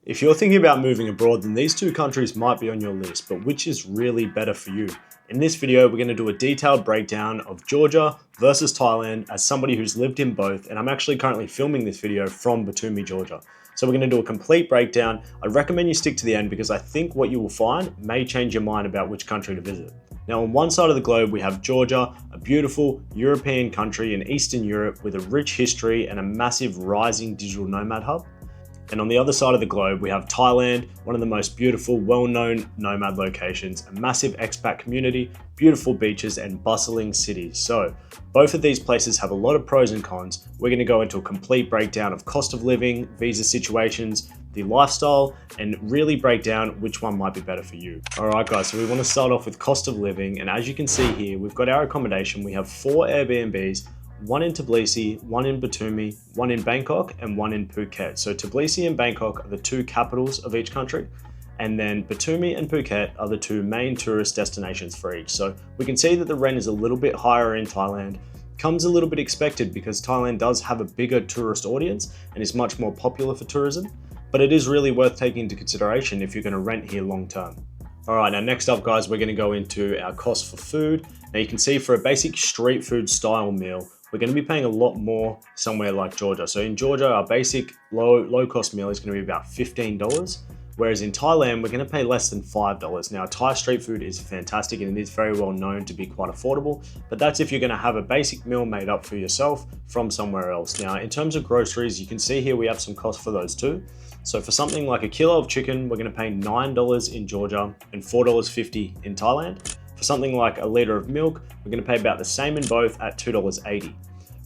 If you're thinking about moving abroad, then these two countries might be on your list, but which is really better for you? In this video, we're going to do a detailed breakdown of Georgia versus Thailand as somebody who's lived in both, and I'm actually currently filming this video from Batumi, Georgia. So we're going to do a complete breakdown. I'd recommend you stick to the end because I think what you will find may change your mind about which country to visit. Now, on one side of the globe, we have Georgia, a beautiful European country in Eastern Europe with a rich history and a massive rising digital nomad hub. And on the other side of the globe, we have Thailand, one of the most beautiful, well-known nomad locations, a massive expat community, beautiful beaches, and bustling cities. So both of these places have a lot of pros and cons. We're going to go into a complete breakdown of cost of living, visa situations, the lifestyle, and really break down which one might be better for you. All right, guys, so we want to start off with cost of living. And as you can see here, we've got our accommodation. We have 4 Airbnbs, one in Tbilisi, one in Batumi, one in Bangkok, and one in Phuket. So Tbilisi and Bangkok are the 2 capitals of each country, and then Batumi and Phuket are the 2 main tourist destinations for each. So we can see that the rent is a little bit higher in Thailand. Comes a little bit expected because Thailand does have a bigger tourist audience and is much more popular for tourism, but it is really worth taking into consideration if you're going to rent here long term. All right, now next up, guys, we're going to go into our cost for food. Now you can see for a basic street food style meal, we're going to be paying a lot more somewhere like Georgia. So in Georgia, our basic low cost meal is going to be about $15, whereas in Thailand, we're going to pay less than $5. Now, Thai street food is fantastic and it is very well known to be quite affordable, but that's if you're going to have a basic meal made up for yourself from somewhere else. Now, in terms of groceries, you can see here we have some costs for those too. So for something like a kilo of chicken, we're going to pay $9 in Georgia and $4.50 in Thailand. For something like a liter of milk, we're going to pay about the same in both at $2.80.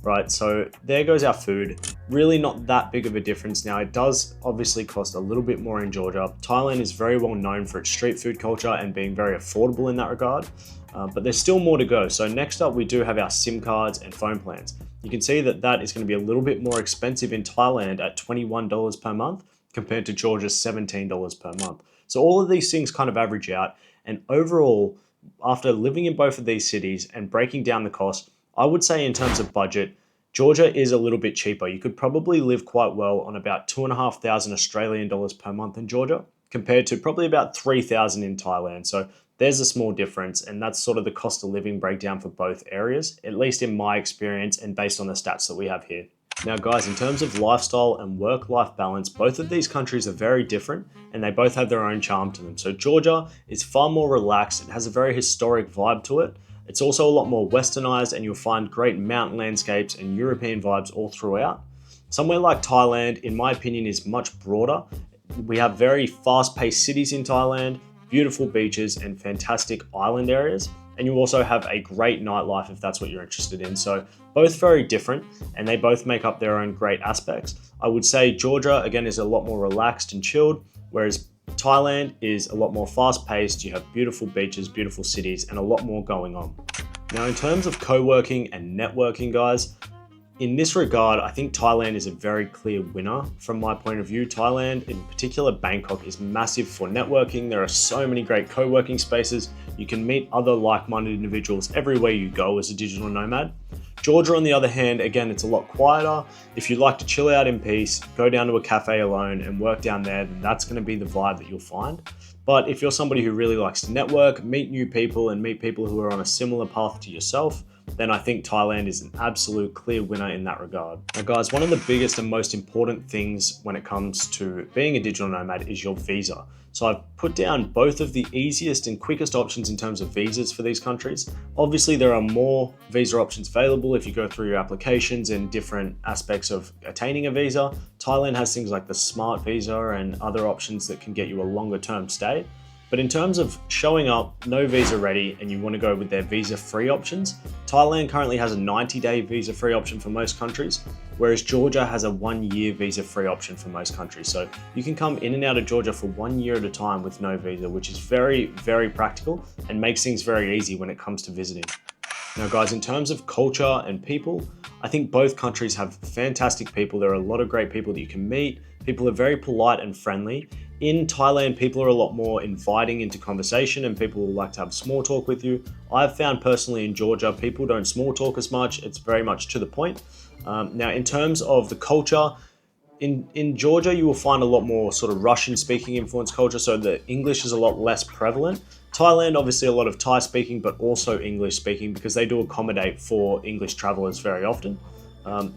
Right, so there goes our food. Really not that big of a difference. Now, it does obviously cost a little bit more in Georgia. Thailand is very well known for its street food culture and being very affordable in that regard, but there's still more to go. So next up, we do have our SIM cards and phone plans. You can see that that is going to be a little bit more expensive in Thailand at $21 per month compared to Georgia's $17 per month. So all of these things kind of average out, and overall, after living in both of these cities and breaking down the cost, I would say in terms of budget, Georgia is a little bit cheaper. You could probably live quite well on about 2,500 Australian dollars per month in Georgia, compared to probably about 3,000 in Thailand. So there's a small difference, and that's sort of the cost of living breakdown for both areas, at least in my experience and based on the stats that we have here. Now, guys, in terms of lifestyle and work-life balance, both of these countries are very different and they both have their own charm to them. So Georgia is far more relaxed. It has a very historic vibe to it. It's also a lot more westernized, and you'll find great mountain landscapes and European vibes all throughout. Somewhere like Thailand, in my opinion, is much broader. We have very fast-paced cities in Thailand, beautiful beaches, and fantastic island areas. And you also have a great nightlife if that's what you're interested in. So both very different, and they both make up their own great aspects. I would say Georgia, again, is a lot more relaxed and chilled, whereas Thailand is a lot more fast-paced. You have beautiful beaches, beautiful cities, and a lot more going on. Now, in terms of co-working and networking, guys, in this regard, I think Thailand is a very clear winner from my point of view. Thailand, in particular Bangkok, is massive for networking. There are so many great co-working spaces. You can meet other like-minded individuals everywhere you go as a digital nomad. Georgia, on the other hand, again, it's a lot quieter. If you like to chill out in peace, go down to a cafe alone and work down there, then that's going to be the vibe that you'll find. But if you're somebody who really likes to network, meet new people, and meet people who are on a similar path to yourself, then I think Thailand is an absolute clear winner in that regard. Now, guys, one of the biggest and most important things when it comes to being a digital nomad is your visa. So I've put down both of the easiest and quickest options in terms of visas for these countries. Obviously, there are more visa options available if you go through your applications and different aspects of attaining a visa. Thailand has things like the Smart Visa and other options that can get you a longer term stay. But in terms of showing up, no visa ready, and you want to go with their visa-free options, Thailand currently has a 90-day visa-free option for most countries, whereas Georgia has a 1-year visa-free option for most countries. So you can come in and out of Georgia for 1 year at a time with no visa, which is very, very practical and makes things very easy when it comes to visiting. Now, guys, in terms of culture and people, I think both countries have fantastic people. There are a lot of great people that you can meet. People are very polite and friendly. In Thailand, people are a lot more inviting into conversation and people will like to have small talk with you. I've found personally in Georgia, people don't small talk as much. It's very much to the point. Now, in terms of the culture, In Georgia, you will find a lot more sort of Russian speaking influence culture, so the English is a lot less prevalent. Thailand, obviously, a lot of Thai speaking, but also English speaking because they do accommodate for English travelers very often.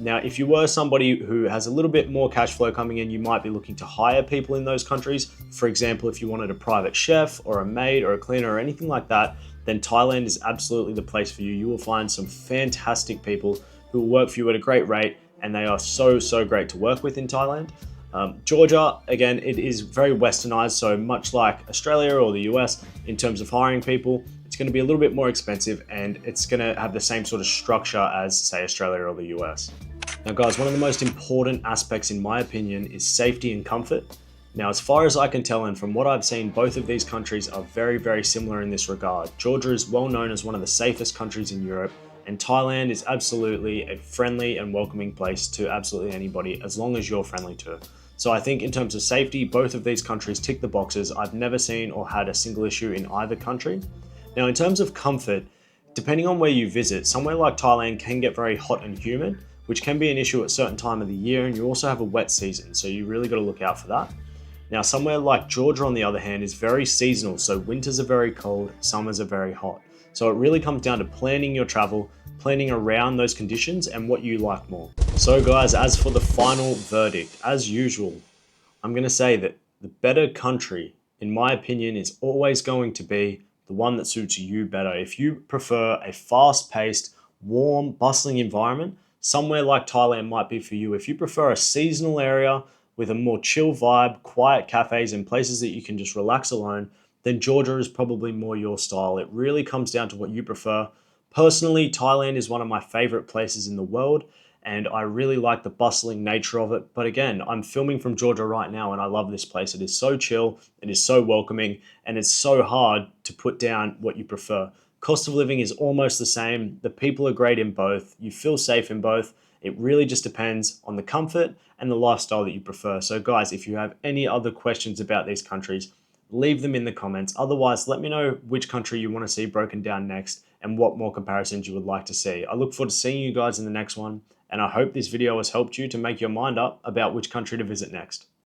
Now, if you were somebody who has a little bit more cash flow coming in, you might be looking to hire people in those countries. For example, if you wanted a private chef or a maid or a cleaner or anything like that, then Thailand is absolutely the place for you. You will find some fantastic people who will work for you at a great rate, and they are so great to work with in Thailand. Georgia, again, it is very westernized, so much like Australia or the US in terms of hiring people, it's going to be a little bit more expensive and it's going to have the same sort of structure as, say, Australia or the US. Now, guys, one of the most important aspects, in my opinion, is safety and comfort. Now, as far as I can tell, and from what I've seen, both of these countries are very similar in this regard. Georgia is well known as one of the safest countries in Europe, and Thailand is absolutely a friendly and welcoming place to absolutely anybody, as long as you're friendly too. So I think in terms of safety, both of these countries tick the boxes. I've never seen or had a single issue in either country. Now, in terms of comfort, depending on where you visit, somewhere like Thailand can get very hot and humid, which can be an issue at a certain time of the year, and you also have a wet season, so you really got to look out for that. Now, somewhere like Georgia, on the other hand, is very seasonal, so winters are very cold, summers are very hot. So it really comes down to planning your travel, planning around those conditions and what you like more. So guys, as for the final verdict, as usual, I'm going to say that the better country, in my opinion, is always going to be the one that suits you better. If you prefer a fast-paced, warm, bustling environment, somewhere like Thailand might be for you. If you prefer a seasonal area with a more chill vibe, quiet cafes and places that you can just relax alone, then Georgia is probably more your style. It really comes down to what you prefer. Personally, Thailand is one of my favorite places in the world, and I really like the bustling nature of it. But again, I'm filming from Georgia right now, and I love this place. It is so chill, it is so welcoming, and it's so hard to put down what you prefer. Cost of living is almost the same. The people are great in both. You feel safe in both. It really just depends on the comfort and the lifestyle that you prefer. So guys, if you have any other questions about these countries, leave them in the comments. Otherwise, let me know which country you want to see broken down next and what more comparisons you would like to see. I look forward to seeing you guys in the next one, and I hope this video has helped you to make your mind up about which country to visit next.